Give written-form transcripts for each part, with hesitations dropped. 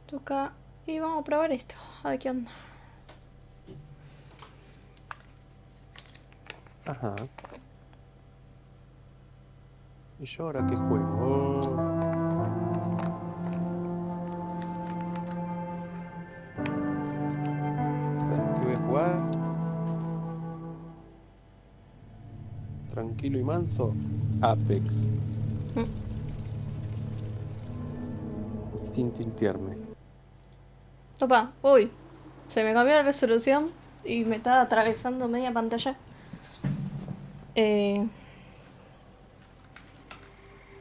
Toca. Y vamos a probar esto. A ver qué onda. Ajá. ¿Y yo ahora qué juego? ¿Sabes qué voy a jugar? Tranquilo y manso. Apex. Sin tiltearme. Opa, uy. Se me cambió la resolución y me está atravesando media pantalla. Eh...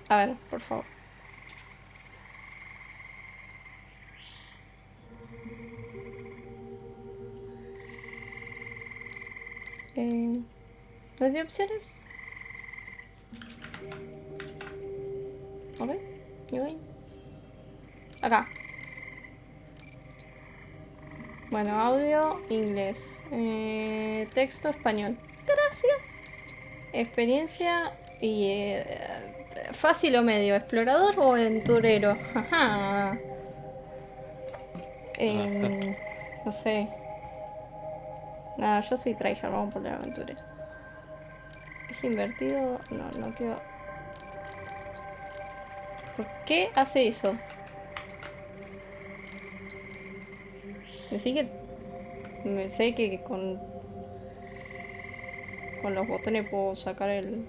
A ver, por favor. ¿Les di opciones? Ok. ¿Y voy? Acá. Bueno, audio, inglés. Texto, español. Gracias. Experiencia y... fácil o medio. ¿Explorador o aventurero? Ajá. No sé. Nada, yo soy tryhard. Vamos por la aventurero. Eje invertido. No, no quiero... ¿Por qué hace eso? Decí que... Me sé que con los botones puedo sacar el...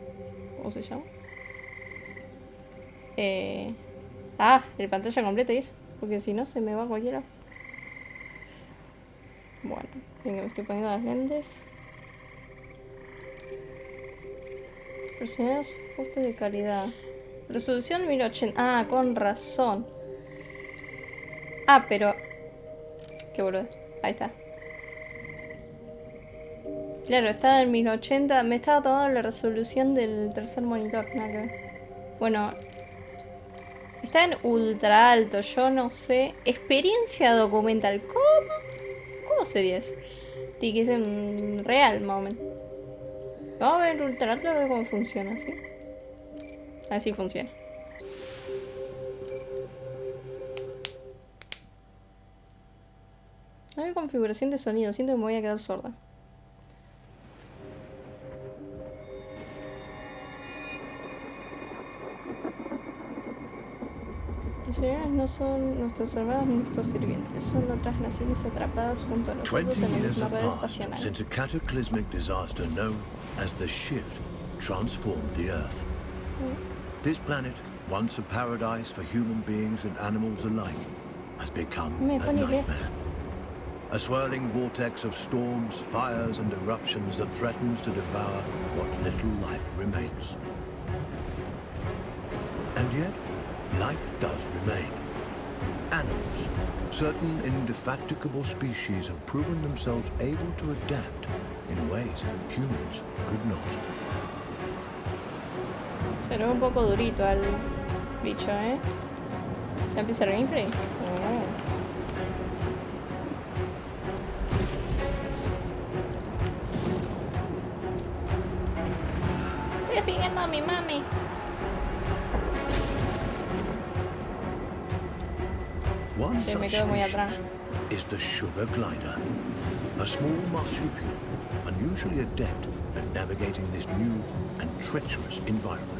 ¿Cómo se llama? El pantalla completa y eso. Porque si no se me va cualquiera. Bueno, venga, me estoy poniendo las lentes. Presionados ajustes de calidad. Resolución 1080. Ah, con razón. Ah, pero... Qué boludo. Ahí está. Claro, estaba en 1080. Me estaba tomando la resolución del tercer monitor. Nada que ver. Bueno, está en ultra alto. Yo no sé. Experiencia documental. ¿Cómo? ¿Cómo sería eso? Tiene que ser real, más o menos. Vamos a ver ultra alto a ver cómo funciona, ¿sí? Así funciona. No hay configuración de sonido. Siento que me voy a quedar sorda. Los señores no son nuestros hermanos ni nuestros sirvientes. Son otras naciones atrapadas junto a nosotros 20 en la years misma have red passed estacional. since a cataclysmic disaster known as the Shift transformed the Earth. This planet, once a paradise for human beings and animals alike, has become a nightmare. A swirling vortex of storms, fires, and eruptions that threatens to devour what little life remains. And yet, life does remain. Animals, certain indefatigable species have proven themselves able to adapt in ways humans could not. Se ve un poco durito al bicho, ¿eh? ¿Ya empieza el gameplay? Estoy siguiendo a mi mami. One Sí, me such quedo muy atrás. species is the sugar glider, a small marsupial unusually adept at navigating this new and treacherous environment.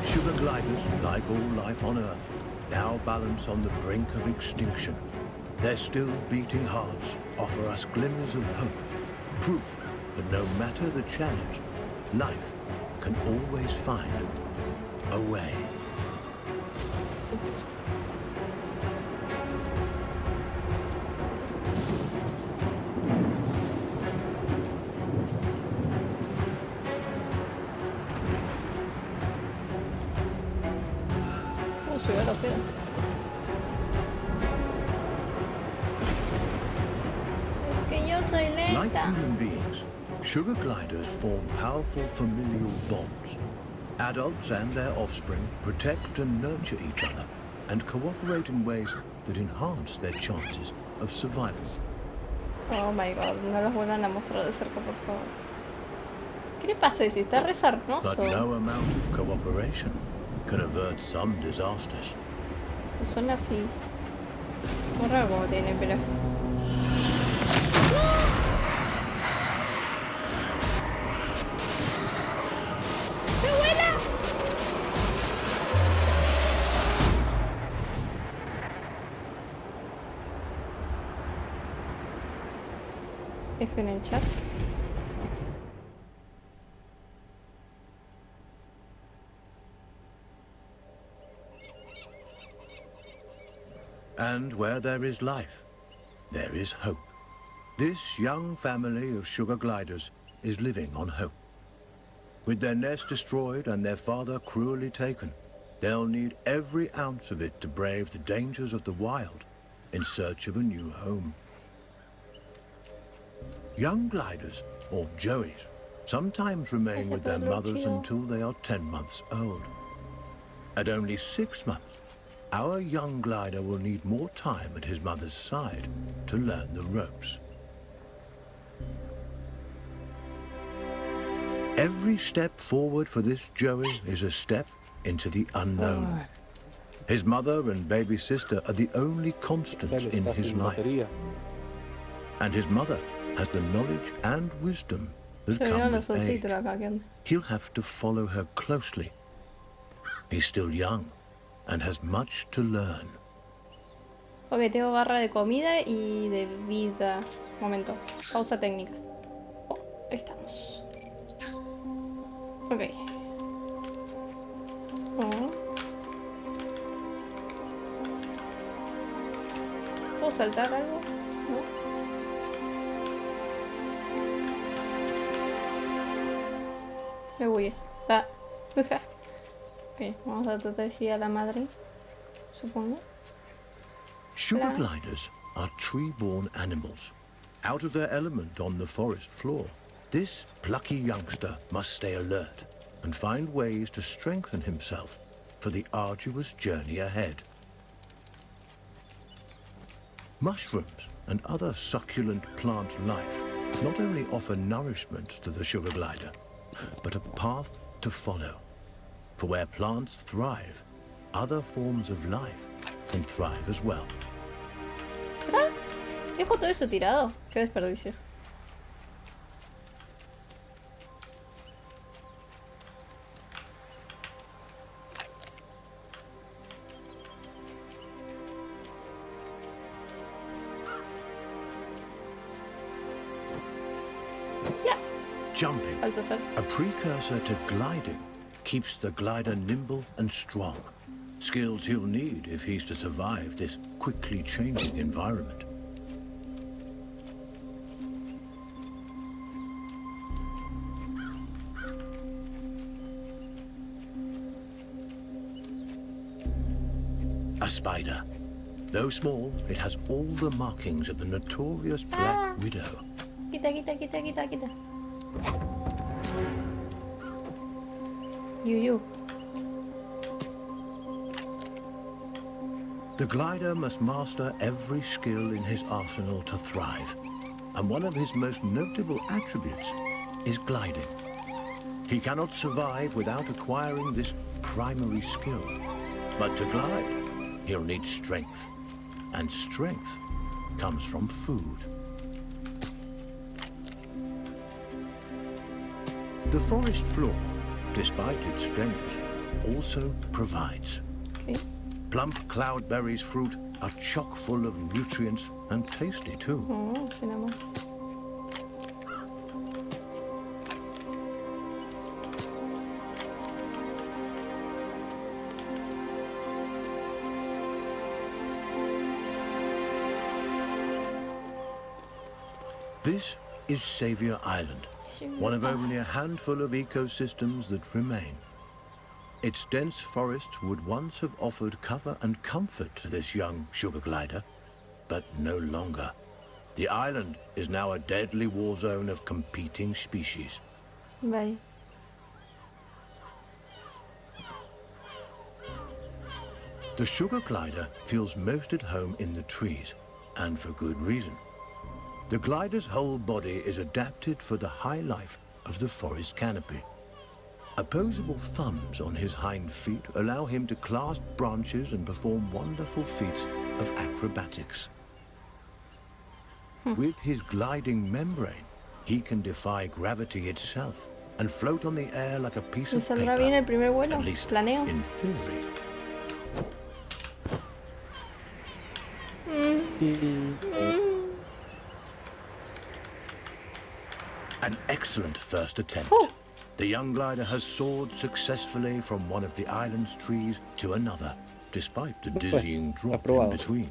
Sugar gliders, like all life on Earth, now balance on the brink of extinction. Their still beating hearts offer us glimmers of hope, proof that no matter the challenge, life can always find a way. Subir rápido. Es que soy Like lenta. human beings, sugar gliders form powerful familial bonds. Adults and their offspring protect and nurture each other and cooperate in ways that enhance their chances of survival. Oh my god, no los vuelvan a mostrar de cerca, por favor. ¿Qué le pasa si está re But sarnoso? no amount of cooperation can avert some disasters. Suena así. Muy raro como tiene, pero... ¡Qué buena! F en el chat. And where there is life, there is hope. This young family of sugar gliders is living on hope. With their nest destroyed and their father cruelly taken, they'll need every ounce of it to brave the dangers of the wild in search of a new home. Young gliders, or joeys, sometimes remain with their mothers until they are 10 months old. At only 6 months, our young glider will need more time at his mother's side to learn the ropes. Every step forward for this joey is a step into the unknown. His mother and baby sister are the only constants in his life. And his mother has the knowledge and wisdom that come with age. He'll have to follow her closely. He's still young and has much to learn. Ok, tengo barra de comida y de vida. Momento, pausa técnica. Ahí estamos. Ok. Oh. ¿Puedo saltar algo? No. Me voy. Ah. Ok, vamos a tratar de seguir a la madre. Supongo. Sugar gliders are tree-born animals. Out of their element on the forest floor, this plucky youngster must stay alert and find ways to strengthen himself for the arduous journey ahead. Mushrooms and other succulent plant life not only offer nourishment to the sugar glider, but a path to follow. For where plants thrive, other forms of life can thrive as well. ¿Será? ¿Dejo todo eso tirado? Qué desperdicio. Ya. Jumping, Alto salto. a precursor to gliding, keeps the glider nimble and strong. Skills he'll need if he's to survive this quickly changing environment. A spider. Though small, it has all the markings of the notorious Black Widow. Quita, quita, quita, quita, quita. You. The glider must master every skill in his arsenal to thrive. And one of his most notable attributes is gliding. He cannot survive without acquiring this primary skill. But to glide, he'll need strength. And strength comes from food. The forest floor, despite its dangers, also provides. Okay. Plump cloudberries fruit are chock full of nutrients and tasty too. Oh, suena mal. This is Savior Island, one of only a handful of ecosystems that remain. Its dense forests would once have offered cover and comfort to this young sugar glider, but no longer. The island is now a deadly war zone of competing species. Bye. The sugar glider feels most at home in the trees, and for good reason. The glider's whole body is adapted for the high life of the forest canopy. Opposable thumbs on his hind feet allow him to clasp branches and perform wonderful feats of acrobatics. With his gliding membrane, he can defy gravity itself and float on the air like a piece ¿Me of saldrá bien el paper, primer vuelo? at least Planeo. in theory. An excellent first attempt. Whew. The young glider has soared successfully from one of the island's trees to another, despite the dizzying drop in Aprobado. between.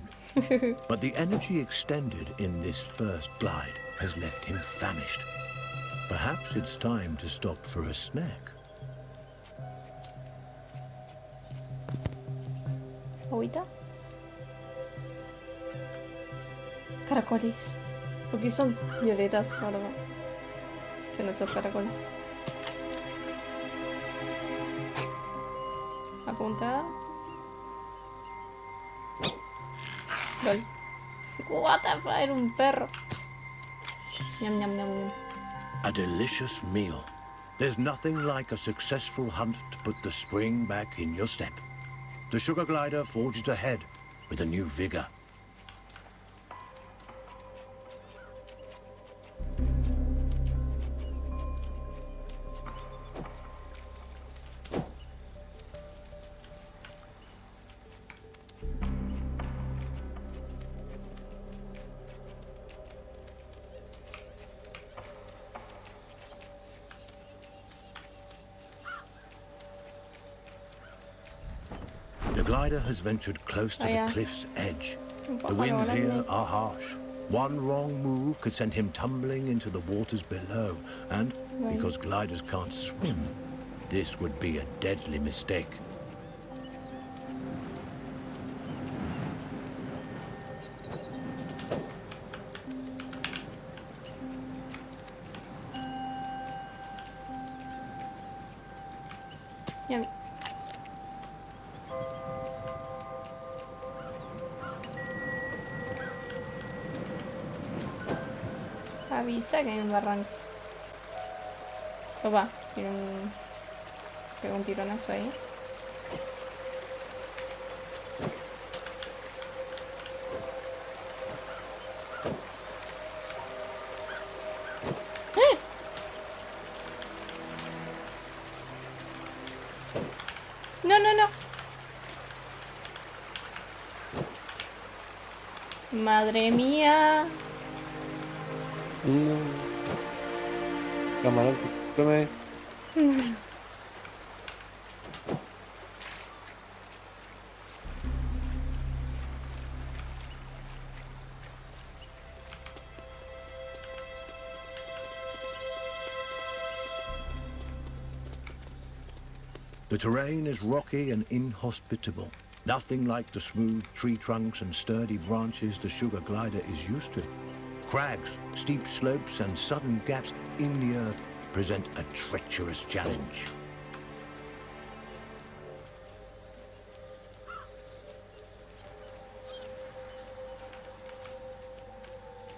But the energy extended in this first glide has left him famished. Perhaps it's time to stop for a snack. ¿Agüita? Caracoles. ¿Por qué son violetas? Ahora que no son caracoles. Apuntar. LOL. What the fuck, era un perro. Ñam, ñam, ñam, ñam. A delicious meal. There's nothing like a successful hunt to put the spring back in your step. The sugar glider forges ahead with a new vigor. The glider has ventured close to the cliff's edge. The winds here are harsh. One wrong move could send him tumbling into the waters below, and because gliders can't swim, this would be a deadly mistake. Ñam. Avisa que hay un barranco. Opa, tiene un... pega un tironazo ahí. ¡Eh! No, no, no. Madre mía. No. Camarón que se come. The terrain is rocky and inhospitable. Nothing like the smooth tree trunks and sturdy branches the sugar glider is used to. Crags, steep slopes, and sudden gaps in the earth present a treacherous challenge.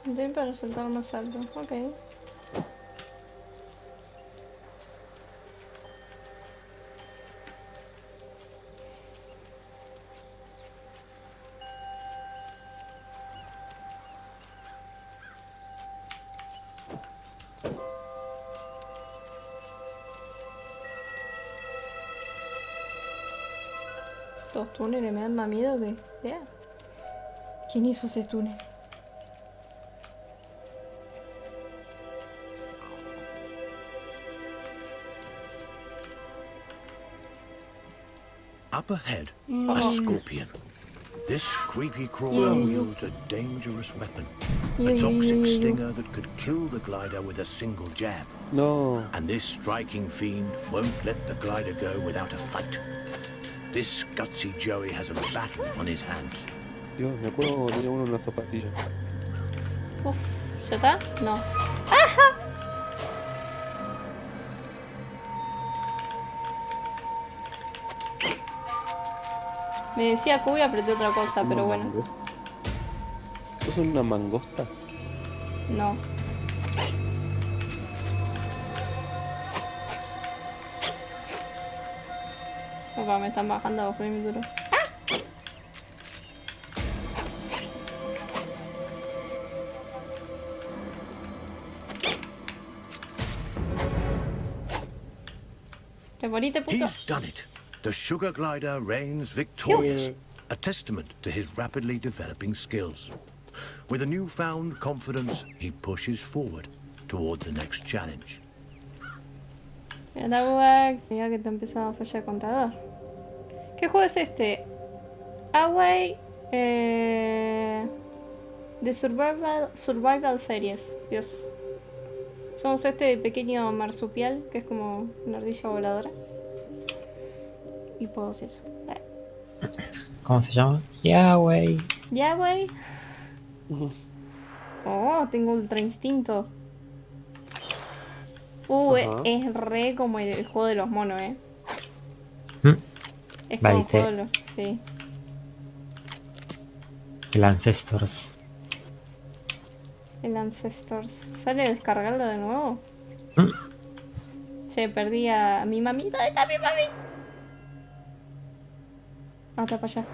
Ven para saltar más alto. Ok. Estos túneles me dan más miedo que... ¿Ya? ¿Quién hizo ese túnel? Up ahead, a scorpion. This creepy crawler wields a dangerous weapon. A toxic stinger that could kill the glider with a single jab. No. And this striking fiend won't let the glider go without a fight. This gutsy Joey has a battle on his hands. Dios, me acuerdo tenía uno en una zapatilla. Uf, ¿ya está? No. Me decía Q y apreté otra cosa, Una pero bueno. mangosta. ¿Sos una mangosta? No. Opa, me están bajando a mi duro. ¿Te moriste, puto? He's done it. The sugar glider reigns victorious, a testament to his rapidly developing skills. With a newfound confidence, he pushes forward toward the next challenge. Mira, Wax. Diga que te empezaba a fallar el contador. ¿Qué juego es este? Away. De Survival Series. Dios. Somos este pequeño marsupial que es como una ardilla voladora. Y pues eso. ¿Cómo se llama? Ya, güey. Ya, güey. Oh, tengo ultra instinto. Ajá. Es re como el juego de los monos, ¿Mm? Es como el Baite. juego de los... Sí. El Ancestors. El Ancestors. ¿Sale a descargarlo de nuevo? ¿Mm? Che, perdí a mi mami. ¿Dónde está mi mami? Ah, está para allá.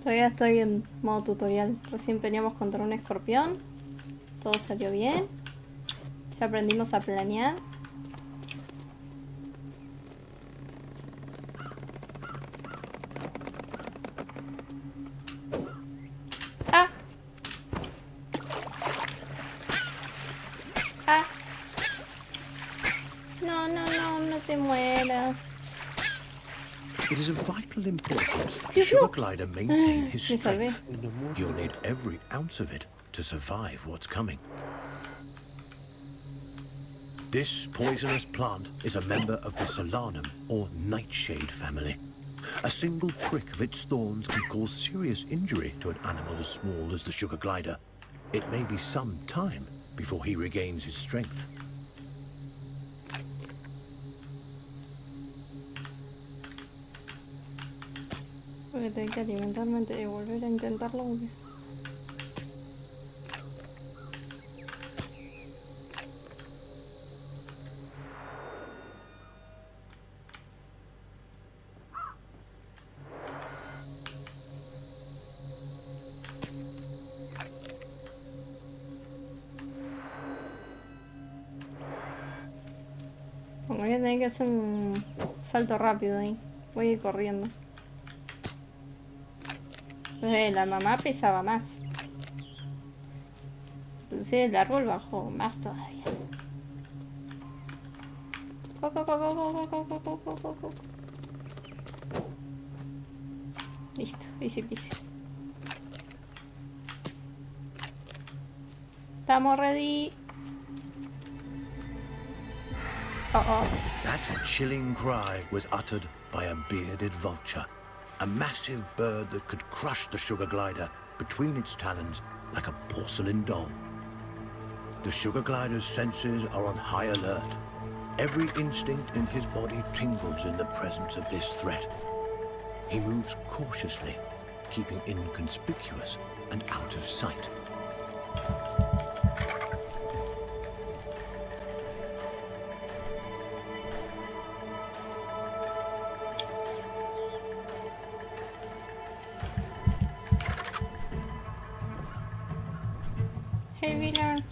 Todavía estoy en modo tutorial. Recién peleamos contra un escorpión. Todo salió bien. Ya aprendimos a planear. ¡Ah! ¡Ah! No, no, no, no te mueras. It is of vital importance that the Pew, pew. sugar glider maintain his Me salvé. strength. You'll need every ounce of it to survive what's coming. This poisonous plant is a member of the Solanum or nightshade family. A single prick of its thorns can cause serious injury to an animal as small as the sugar glider. It may be some time before he regains his strength. Voy a tener que alimentarme antes de volver a intentarlo. Bueno, voy a tener que hacer un salto rápido ahí. Voy a ir corriendo. La mamá pesaba más. Entonces el árbol bajó más todavía. Co, co, co, co, co, co, co, co, co, co, co. Listo, easy peasy. Estamos ready. Oh. That chilling cry was uttered by a bearded vulture, a massive bird that could crush the sugar glider between its talons like a porcelain doll. The sugar glider's senses are on high alert. Every instinct in his body tingles in the presence of this threat. He moves cautiously, keeping inconspicuous and out of sight. Hey, Vila.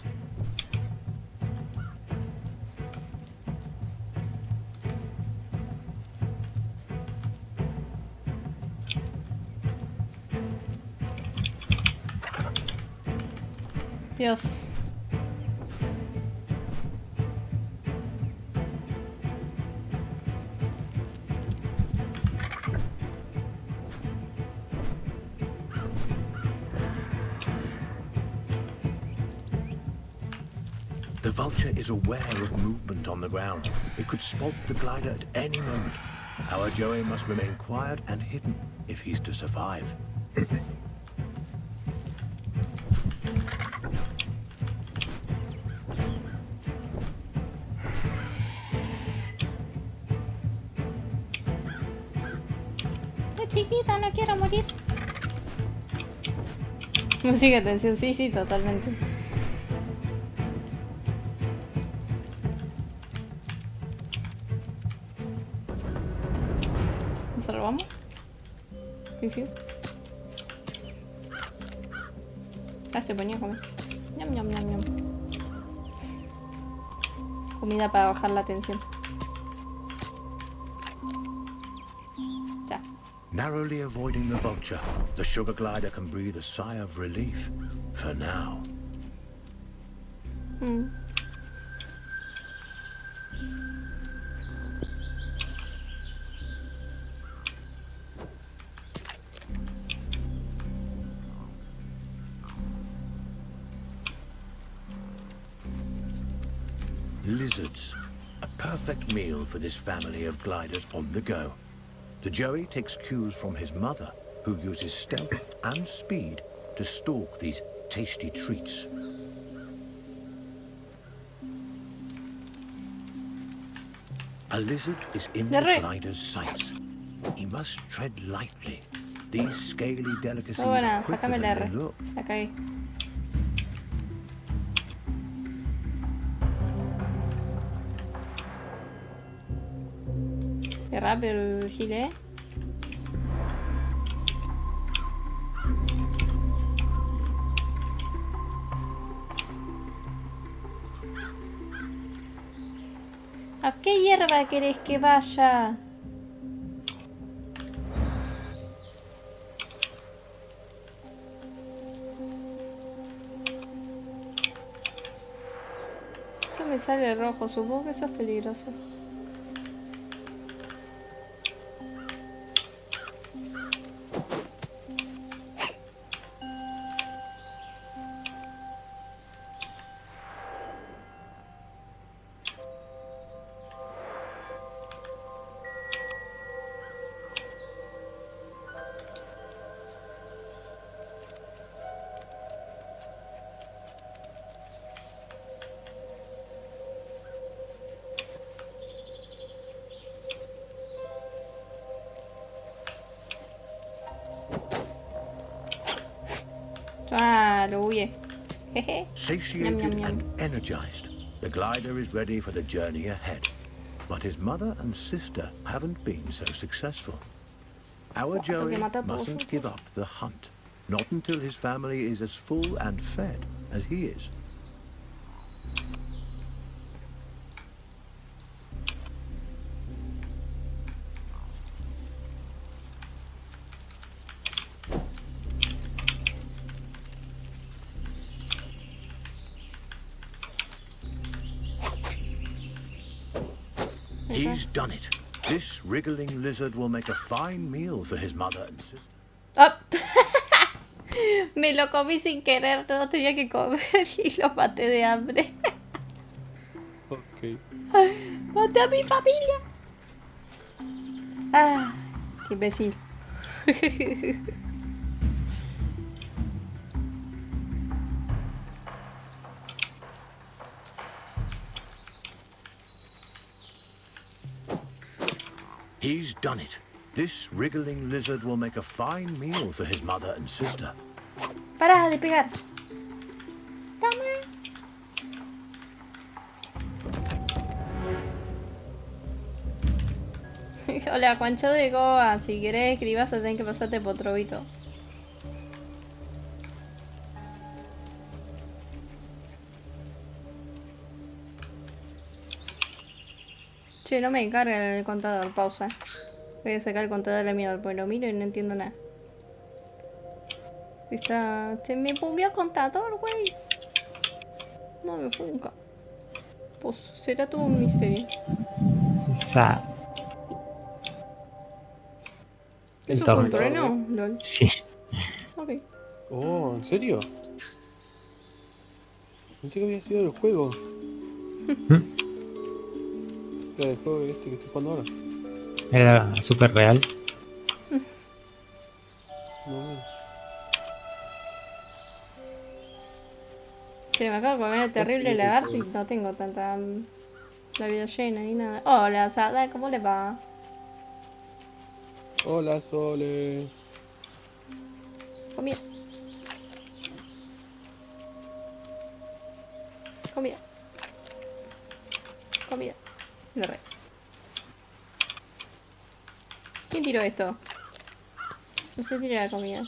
Dios. The vulture is aware of movement on the ground. It could spot the glider at any moment. Our Joey must remain quiet and hidden if he's to survive. Chiquita, no quiero morir. Música de tensión, sí, sí, totalmente. ¿Nos salvamos? Fiu. Ah, se ponía a comer. Ñam, ñam, ñam, ñam. Comida para bajar la tensión. Ya. Narrowly avoiding the vulture, the sugar glider can breathe a sigh of relief. For now. Lizards. A perfect meal for this family of gliders on the go. The Joey takes cues from his mother, who uses stealth and speed to stalk these tasty treats. A lizard is in the glider's sights. He must tread lightly. These scaly delicacies Buena, are quicker sácame than el R. they look. La cagué. Qué rápido el gile, ¿A qué hierba querés que vaya? Eso me sale rojo, supongo que eso es peligroso. Ah, lo huye. Jeje. Satiated Yum, yum, yum. and energized, the glider is ready for the journey ahead. But his mother and sister haven't been so successful. Our Joey mustn't give up the hunt, not until his family is as full and fed as he is. He's done it. This wriggling lizard will make a fine meal for his mother and sister. ¡Ah! Me lo comí sin querer, no tenía que comer y lo maté de hambre. Ok. ¡Maté a mi familia! ¡Ah! ¡Qué imbécil! He's done it. This wriggling lizard will make a fine meal for his mother and sister. ¡Para de pegar! ¡Dame! Hola, Juancho de Goa. Si querés escribir, vas a tener que pasarte por Trovito. Che, no me carga el contador. Pausa. Voy a sacar el contador de la mierda, porque lo miro y no entiendo nada. Está... Se me bugueó el contador, güey. No me funca. Pues será todo un misterio. Esa... ¿Eso fue un trueno? LOL. Sí. Ok. Oh, ¿en serio? Pensé que había sido el juego. La del juego este que estoy jugando ahora. Era súper real. No, Che, me acabo de comer el terrible lagarto y no tengo tanta la vida llena ni nada. Hola, Sada, ¿cómo le va? hola, Sole. Comida. Comida. Comida. Le re. ¿Quién tiró esto? No sé tirar la comida.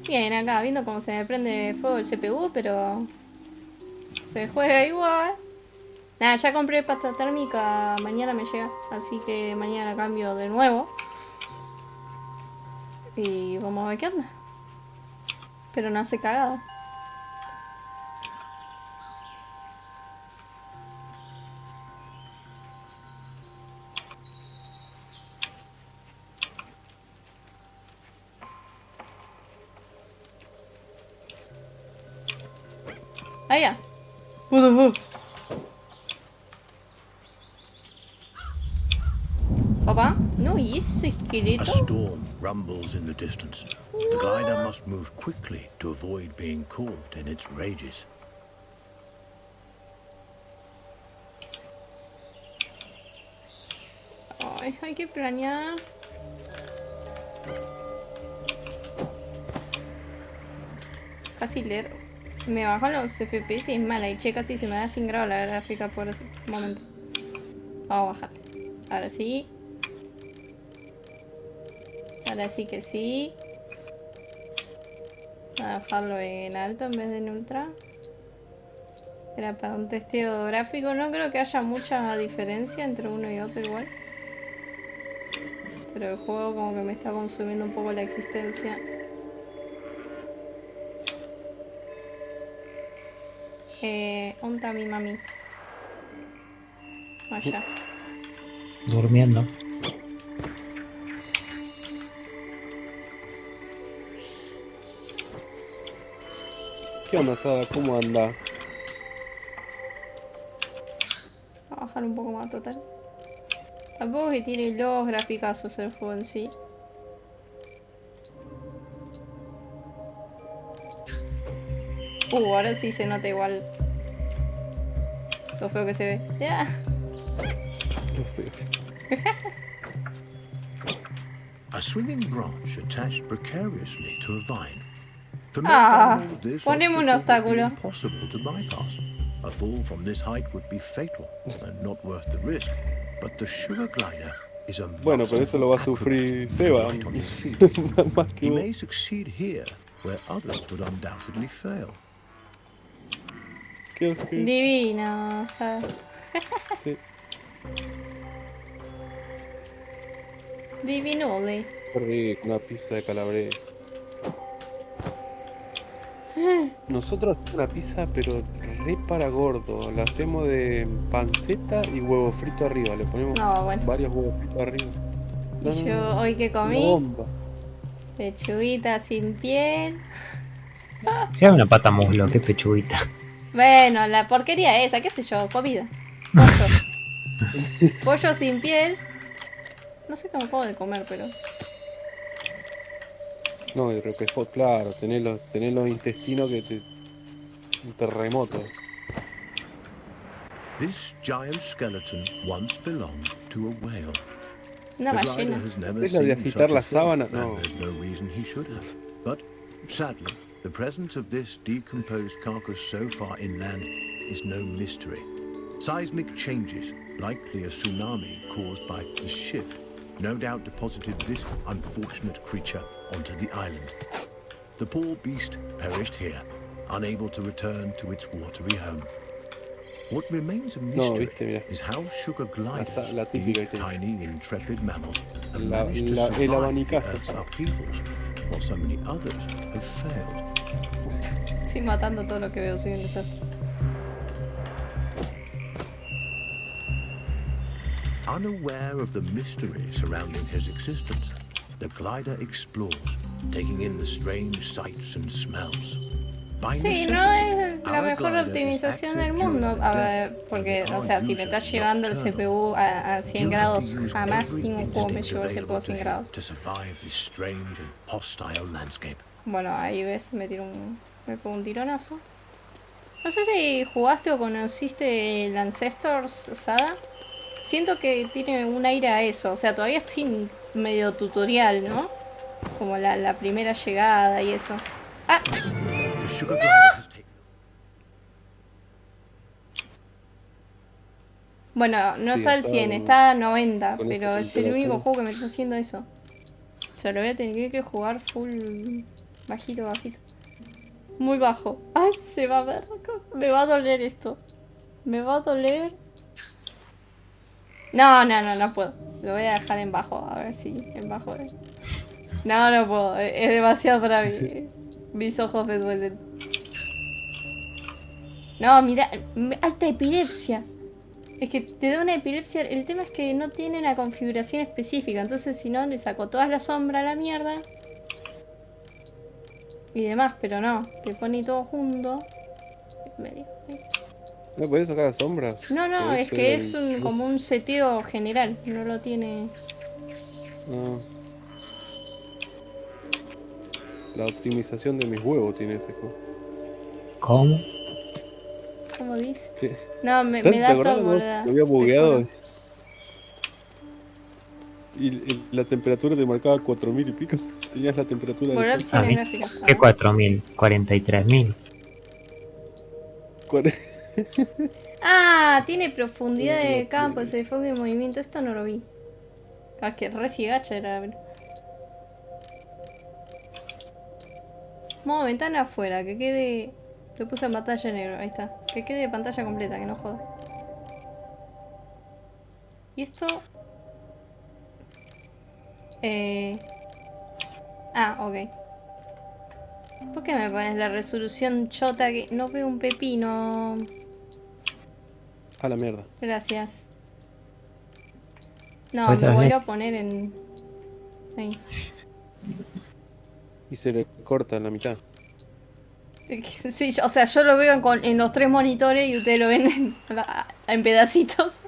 Bien, acá viendo cómo se me prende fuego el CPU, pero se juega igual. Nada, ya compré pasta térmica, mañana me llega, así que mañana cambio de nuevo. Y vamos a ver qué onda. Pero no hace cagada. Ah, ya. Papá, ¿no? ¿Y ese A esqueleto? storm rumbles in the distance. The glider must move quickly to avoid being caught in its rages. Ay, hay que planear. Casi leer. Me bajan los FPS y es mala. Y che, casi se me da 100 grados la gráfica por ese momento. Vamos a bajarle. Ahora sí. Ahora sí que sí. Voy a bajarlo en alto en vez de en ultra. Era para un testeo gráfico. No creo que haya mucha diferencia entre uno y otro igual. Pero el juego como que me está consumiendo un poco la existencia. ¿Dónde está mi mami? Allá. Durmiendo. ¿Qué onda, Sada? ¿Cómo anda? Voy a bajar un poco más total. Tampoco que tiene los graficazos el juego en sí. Ahora sí se nota igual lo feo que se ve. Ya. Lo feo que es. A swinging branch attached precariously to a vine. For most Ah, animals, this poneme un obstacle would be obstáculo. impossible to bypass. A fall from this height would be fatal and not worth the risk. But the sugar glider is a Bueno, pero eso lo va a masterful sufrir acrobat Seba. light on his feet. Más que He vos. may succeed here where others would undoubtedly fail. Qué ojete. Divino, o sea. Sí. Divinole. Qué rico, una pizza de calabresa. Nosotros hacemos una pizza, pero re para gordo. La hacemos de panceta y huevo frito arriba. Le ponemos No, bueno. varios huevos fritos arriba. Y yo hoy que Una comí bomba. pechuguita sin piel. Era una pata muslo, qué pechuguita. Bueno, la porquería esa, qué sé yo, comida. Pollo. Pollo sin piel. No sé cómo puedo de comer, pero. No, y Roquefort, claro, tenés los intestinos que te. Un terremoto. This giant skeleton once belonged to a whale. Una The glider ballena. has never ¿Es la de seen agitar such a la thing, sábana? and No. there's no reason he should have. But sadly, the presence of this decomposed carcass so far inland is no mystery. Seismic changes, likely a tsunami caused by the shift, no doubt deposited this unfortunate creature onto the island. The poor beast perished here, unable to return to its watery home. What remains a No, mystery viste, mira. is how sugar gliders, La típica, these viste. tiny, intrepid mammals, have La- managed to la- el survive the abanicazo. Earth's upheavals, while so many others have failed. Estoy matando todo lo que veo, soy un desastre. Unaware of the mystery surrounding his existence, the glider explores, taking in the strange sights and smells. By Sí, no necessity, es la our mejor glider is optimización active del during mundo. the A day, ver, and porque, with o our sea, si me user estás llevando el nocturnal, CPU a 100 he'll have to grados, use jamás every ningún juego me instinct llevó el CPU available a to 100 him grados. to survive this strange and hostile landscape. Bueno, ahí ves, me pegó un tironazo. No sé si jugaste o conociste el Ancestors Saga. Siento que tiene un aire a eso. O sea, todavía estoy en medio tutorial, ¿no? Como la primera llegada y eso. ¡Ah! The sugar glider has taken. Bueno, no Sí, está o al sea, 100, está a 90. con esta Pero es el único temperatura. juego que me está haciendo eso. O sea, lo voy a tener que jugar full bajito, bajito. Muy bajo. ¡Ay! Se va a ver. Me va a doler esto. Me va a doler. No puedo. Lo voy a dejar en bajo. A ver si en bajo es. No puedo. Es demasiado para mí. Mis ojos me duelen. No, mira. Alta epilepsia. Es que te da una epilepsia. El tema es que no tiene una configuración específica. Entonces, si no, le saco todas las sombras a la mierda. Y demás, pero no. Te pone todo junto. Medio. ¿No podés sacar las sombras? No, es Podés que ver es como un seteo general. No lo tiene. Ah, la optimización de mis huevos tiene este juego. ¿Cómo? ¿Cómo dice? ¿Qué? No, me ¿Te da acordás todo, cuando boluda. me había Te bugueado juro. y la temperatura te marcaba 4000 y pico? Tenías la temperatura de Volver sol. A opciones mí, gráficas. A ¿qué ver. 4000? 43.000. Cuare- Ah, tiene profundidad de campo, tiene. ese enfoque de movimiento. Esto no lo vi. Ah, que re cigacha era. Modo ventana afuera, que quede. Lo puse en pantalla negro, ahí está. Que quede pantalla completa, que no joda. Y esto. Ah, ok. ¿Por qué me pones la resolución chota que no veo un pepino? A la mierda. Gracias. No, Pues me también. volvió a poner en. Ahí. Y se le corta en la mitad. Sí, o sea, yo lo veo en los tres monitores y ustedes lo ven en pedacitos.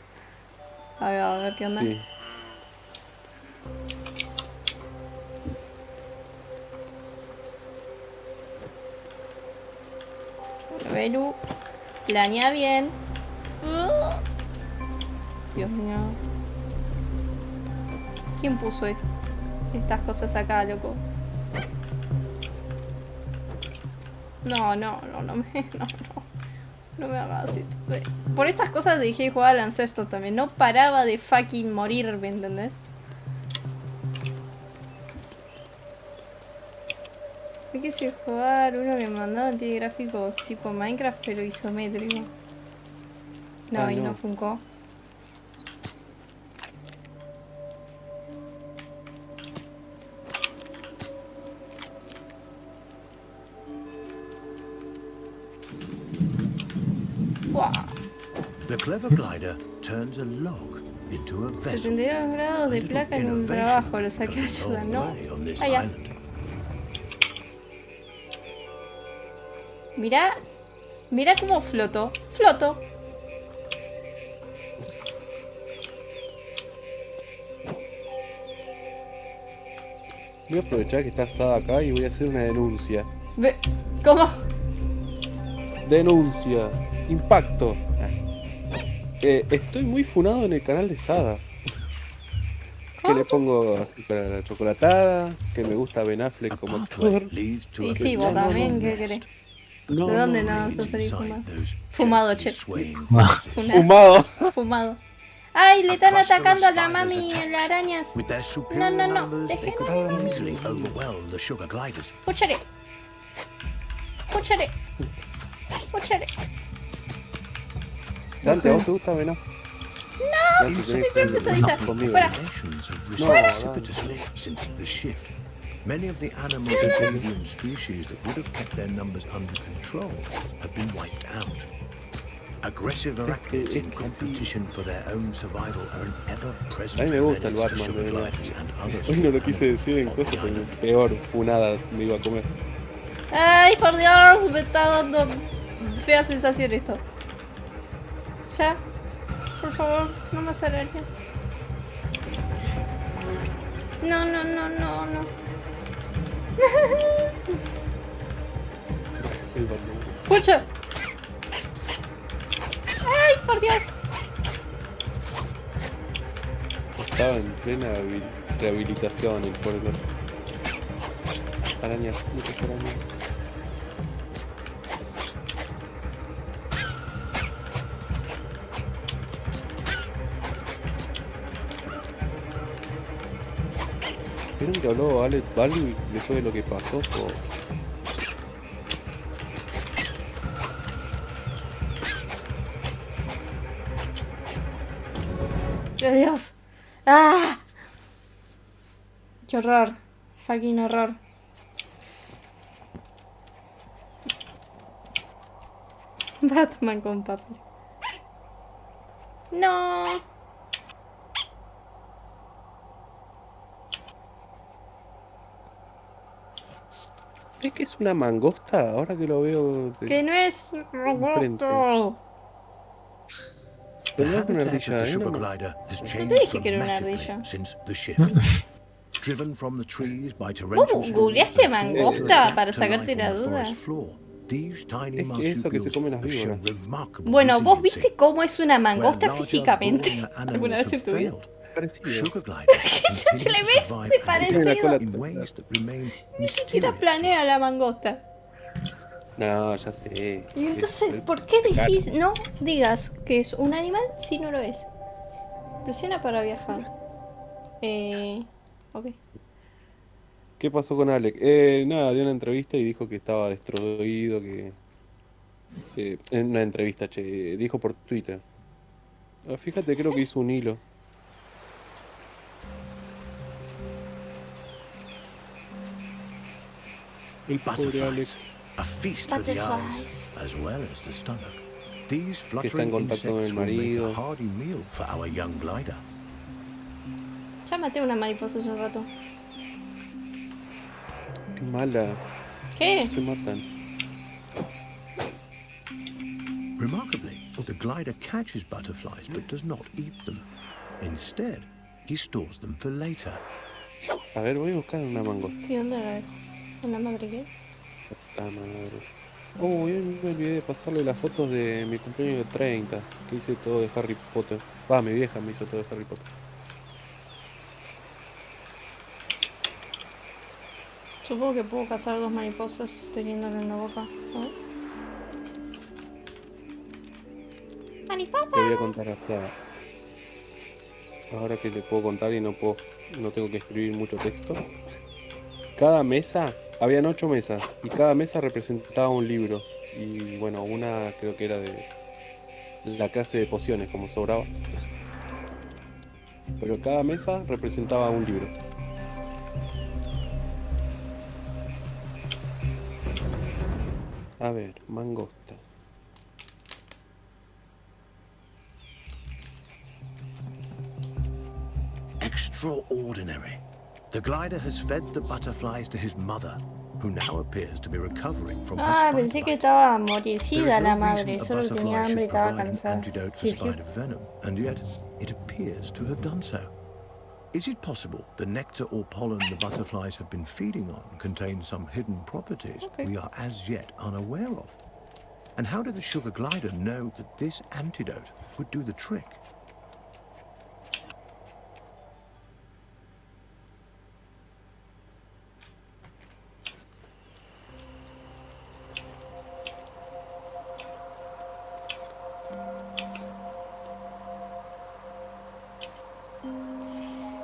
A ver qué onda. Sí. Belu, planea bien. Dios mío. ¿Quién puso estas cosas acá, loco? No me, no me hagas esto. Por estas cosas dejé de jugar al Ancestor también. No paraba de fucking morir, ¿me entendés? Yo quise jugar uno que me mandaban, tiene gráficos tipo Minecraft, pero isométrico. No, Ah, y no no. funcó. ¡Fua! The clever glider turns a log into a vessel. 72 grados de placa en un trabajo, lo saqué a ayuda, ¿no? Allá. Mirá cómo floto. Floto. Voy a aprovechar que está Sada acá y voy a hacer una denuncia. ¿Cómo? Denuncia. Impacto. Estoy muy funado en el canal de Sada. Que le pongo azúcar a la chocolatada, que me gusta Ben Affleck como actor. Y sí, vos también, ¿qué querés? No, ¿De dónde no, no sos feliz fumado? Fumado, che. Fumado. Fumado. ¡Ay, le están atacando a la mami y las arañas! No, déjenlo. Escúchale. Dante, ¿a vos te gusta Ben Affleck? No, tengo pesadilla. Fuera. Many of the animals and avian species that would have kept their numbers under control have been wiped out. Aggressive arachnids in competition for their own survival are an ever-present A mí me gusta el menace to Batman sugar de Ben gliders and Affleck. others Hoy no lo quise decir en cosas, pero peor funada me iba a comer. Ay, por Dios, me está dando fea sensación esto. Ya, por favor, no más arañas. No, no, no, no, no. El Batman. ¡Pucha! ¡Ay, por Dios! Estaba en plena rehabilitación el pueblo. Arañas, muchas arañas. ¿Vieron que habló Alex Bali después de lo que pasó? Dios! ¡Ah! ¡Qué horror! Fucking horror. Batman con papi. No. ¿Es que es una mangosta? Ahora que lo veo Que no es un frente. gusto. The Pero no es una habitat of ardilla, the ¿eh? sugar No. glider has te changed dije que era una dramatically ardilla. since the shift. Driven from the trees by torrential ¿Vos storms googleaste and forced to mangosta adapt para to sacarte life la on the duda? forest floor, these tiny Es que eso que se marsupials comen las have shown víboras. remarkable Bueno, ¿vos resiliency. viste cómo es una Where mangosta larger, físicamente? brawnier ¿Alguna animals vez en have tu vida? failed, Parecido. sugar gliders Ya que le continue to ves survive de and Tiene la cola. parecido. in ways that remain Ni siquiera mysterious to planea us. la mangosta. No, ya sé. Y entonces, ¿por qué decís no digas que es un animal si no lo es? Presiona para viajar. Ok. ¿Qué pasó con Alex? Nada, dio una entrevista y dijo que estaba destruido, que... en una entrevista, che, dijo por Twitter. Ah, fíjate, creo que hizo un hilo. El pobre Alex, Butterflies, a feast for the eyes Butterflies. as well as the stomach. These que está en fluttering contacto con el insects will make a marido. hearty meal for our young glider. Ya maté una mariposa hace un rato. Qué mala, ¿Qué? se matan. Remarkably, the glider catches butterflies but does not eat them. Instead, he stores them for later. A ver, voy a buscar una mangosta. ¿Y dónde la dejo? ¿En la madre qué? Ah, madre. Oh, yo me olvidé de pasarle las fotos de mi cumpleaños de 30, que hice todo de Harry Potter. Va, mi vieja me hizo todo de Harry Potter. Supongo que puedo cazar dos mariposas teniéndolo en la boca. A ver. ¡Mariposa! Le voy a contar hasta... Ahora que le puedo contar y no tengo que escribir mucho texto. Cada mesa, habían 8 mesas, y cada mesa representaba un libro. Y bueno, una creo que era de la clase de pociones, como sobraba. Pero cada mesa representaba un libro. A ver, mangosta. Extraordinary. The glider has fed the butterflies to his mother, who now appears to be recovering from her Ah, spike pensé que bite. estaba There morircida is la no madre, reason a solo tenía butterfly hambre y should estaba provide an cansada. antidote for Fiu, fiu. spider venom, and yet it appears to have done so. Is it possible the nectar or pollen the butterflies have been feeding on contains some hidden properties we are as yet unaware of? And how did the sugar glider know that this antidote would do the trick?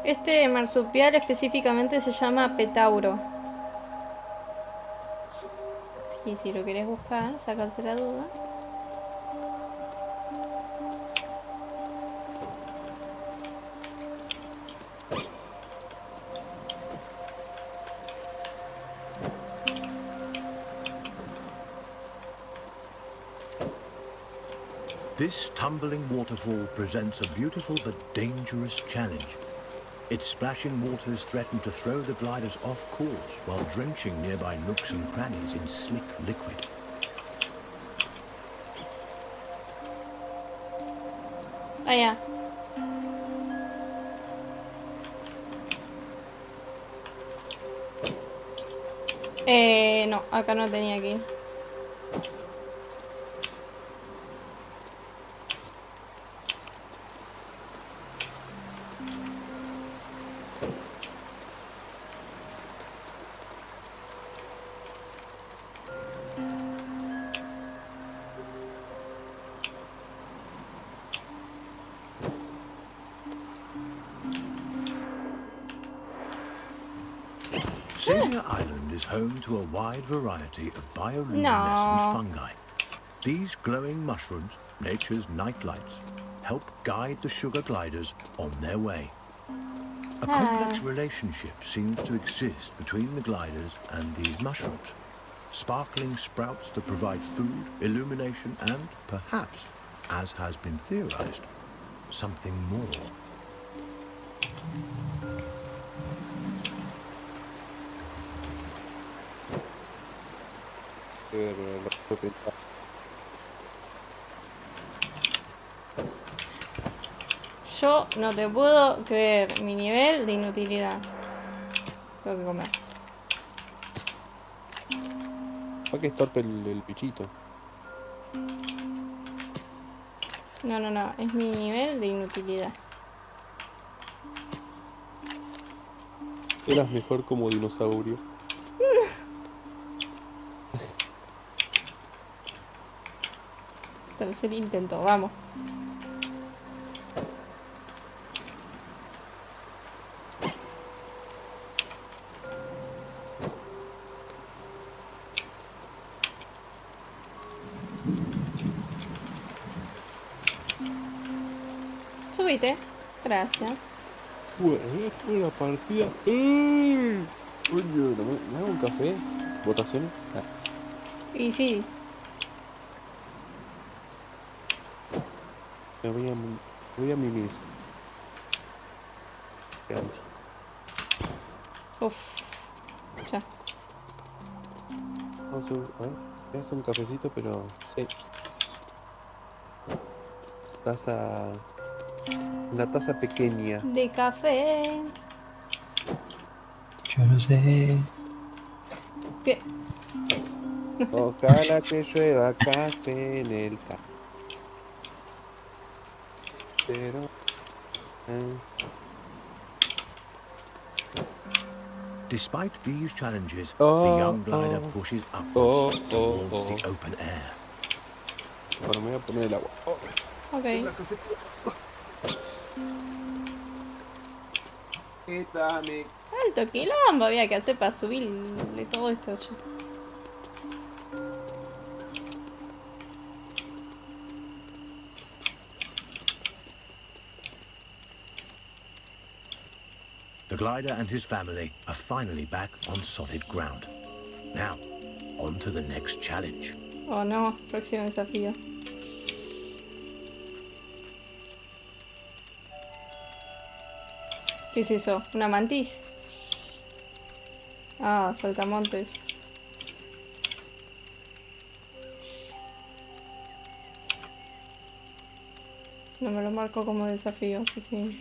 Este marsupial específicamente se llama petauro. Sí, si lo querés buscar, sacarte la duda. This tumbling waterfall presents a beautiful but dangerous challenge. Its splashing waters threaten to throw the gliders off course while drenching nearby nooks and crannies in slick liquid. Allá. No, acá no tenía que ir. Savior Island is home to a wide variety of bioluminescent No. fungi. These glowing mushrooms, nature's night lights, help guide the sugar gliders on their way. A complex relationship seems to exist between the gliders and these mushrooms. Sparkling sprouts that provide food, illumination, and perhaps, as has been theorized, something more. Yo no te puedo creer mi nivel de inutilidad. Tengo que comer. ¿Para qué es torpe el bichito? No, es mi nivel de inutilidad. Eras mejor como dinosaurio. Tercer intento, vamos. Subite. Gracias. Bueno, una partida. ¡Ay! Coño, ¿me hago un café? ¿Votaciones? Ah, Y sí. me voy a mimir. Grande. Uf. Ya. Vamos a ver, voy a hacer un cafecito, pero sí. Taza. Una taza pequeña. De café. Yo no sé. ¿Qué? Ojalá que llueva café en el cafetero. Despite these challenges, the Oh, young glider oh, pushes upwards oh, towards oh. the open air. Bueno, me voy a poner el agua. Oh, Ok. la cafetera. Quítame. Alto quilombo había que hacer para subirle todo esto. Che. The glider and his family are finally back on solid ground. Now, on to the next challenge. Oh no, próximo desafío. ¿Qué es eso? ¿Una mantis? Ah, saltamontes. No me lo marco como desafío, así que...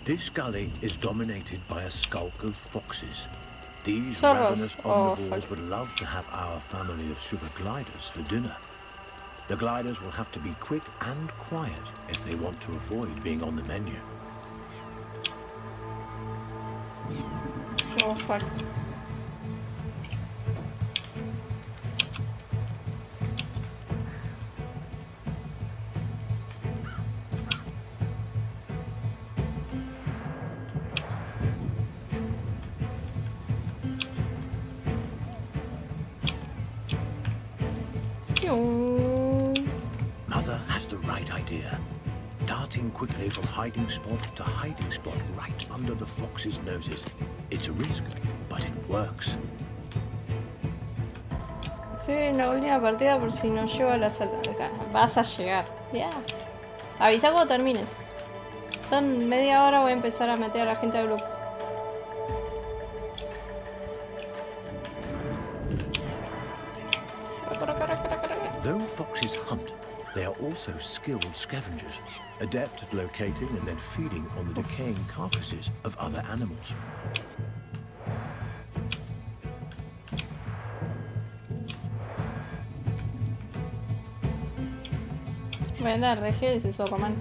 This gully is dominated by a skulk of foxes. These Zorros. ravenous Oh, omnivores fuck. would love to have our family of sugar gliders for dinner. The gliders will have to be quick and quiet if they want to avoid being on the menu. Oh, fuck. Mother has the right idea. Darting quickly from hiding spot to hiding spot right under the fox's noses. It's a risk, but it works. Sí, en la última partida por si no llego a la sala. O sea, vas a llegar. Ya. Avisa cuando termines. Son media hora, voy a empezar a meter a la gente al grupo. Though foxes hunt, they are also skilled scavengers, adept at locating and then feeding on the decaying carcasses of other animals. Voy a andar, reje, ese Socoman.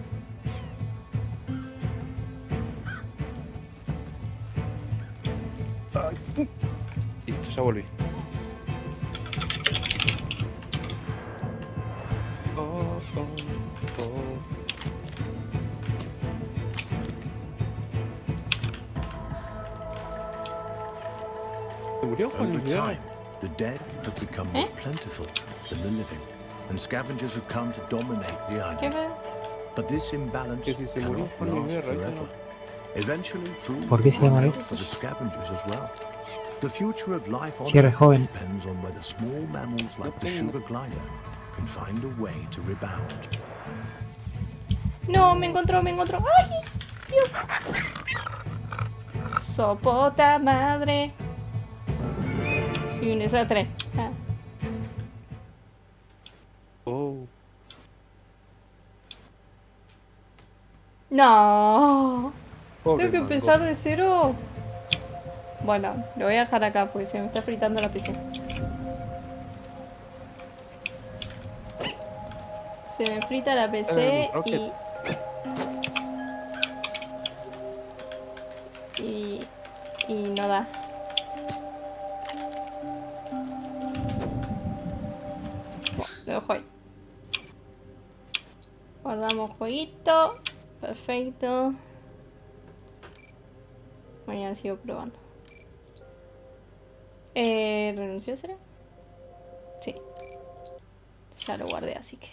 Listo, ya volví. Oh, oh, oh. ¿Se murió Juan Over Luis Guerra? time, the dead have become more plentiful than the living, and scavengers have come to dominate the ¿Qué island. fue? But this imbalance Que si se murió cannot Juan Luis last Guerra, forever. Eventually, food ¿Por qué will se llama run eso? out for the scavengers as well. The future of life on Si eres Earth joven. depends on whether small mammals like the tengo. sugar glider can find a way to rebound. No, me encontró, me encontró. ¡Ay! Dios. Sopota madre. Y un desastre. Ah. Oh, No. pobre Tengo que mango. empezar de cero. Bueno, lo voy a dejar acá porque se me está fritando la PC. Se me frita la PC Rocket. y no da. Bueno, lo dejo ahí. Guardamos jueguito. Perfecto. Mañana sigo probando. ¿Renunció será? Sí. Ya lo guardé, así que...